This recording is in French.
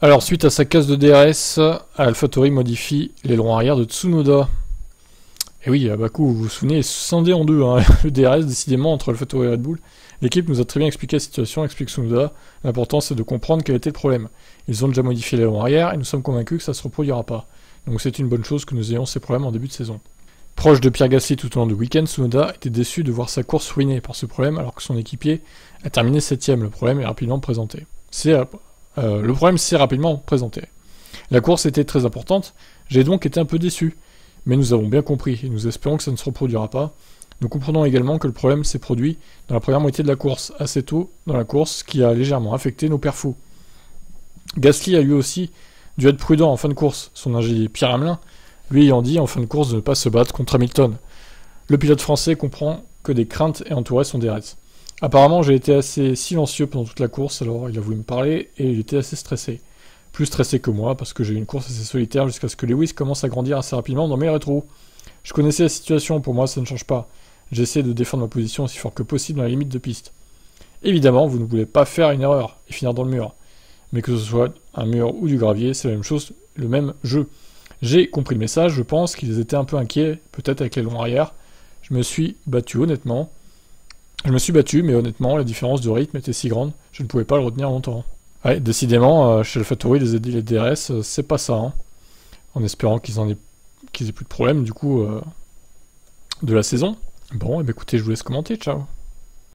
Alors, suite à sa casse de DRS, AlphaTauri modifie l'aileron arrière de Tsunoda. Et oui, à Bakou, vous vous souvenez, scindé en deux, hein, le DRS, décidément, entre AlphaTauri et Red Bull. L'équipe nous a très bien expliqué la situation, explique Tsunoda. L'important, c'est de comprendre quel était le problème. Ils ont déjà modifié l'aileron arrière et nous sommes convaincus que ça ne se reproduira pas. Donc c'est une bonne chose que nous ayons ces problèmes en début de saison. Proche de Pierre Gasly tout au long du week-end, Tsunoda était déçu de voir sa course ruinée par ce problème alors que son équipier a terminé 7ème. Le problème est rapidement présenté. Le problème s'est rapidement présenté. La course était très importante, j'ai donc été un peu déçu. Mais nous avons bien compris et nous espérons que ça ne se reproduira pas. Nous comprenons également que le problème s'est produit dans la première moitié de la course, assez tôt dans la course, ce qui a légèrement affecté nos perfos. Gasly a lui aussi dû être prudent en fin de course, son ingénieur Pierre Hamelin lui ayant dit en fin de course de ne pas se battre contre Hamilton. Le pilote français comprend que des craintes aient entouré son DRS. Apparemment, j'ai été assez silencieux pendant toute la course, alors il a voulu me parler et il était assez stressé. Plus stressé que moi, parce que j'ai eu une course assez solitaire jusqu'à ce que Lewis commence à grandir assez rapidement dans mes rétros. Je connaissais la situation, pour moi ça ne change pas. J'essaie de défendre ma position aussi fort que possible dans la limite de piste. Évidemment, vous ne voulez pas faire une erreur et finir dans le mur. Mais que ce soit un mur ou du gravier, c'est la même chose, le même jeu. J'ai compris le message, je pense qu'ils étaient un peu inquiets, peut-être avec les longs arrière. Je me suis battu, mais honnêtement, la différence de rythme était si grande, je ne pouvais pas le retenir longtemps. Ouais, décidément, chez AlphaTauri, les DRS, c'est pas ça. Hein. En espérant qu'ils aient plus de problèmes, du coup, de la saison. Bon, et bien écoutez, je vous laisse commenter, ciao.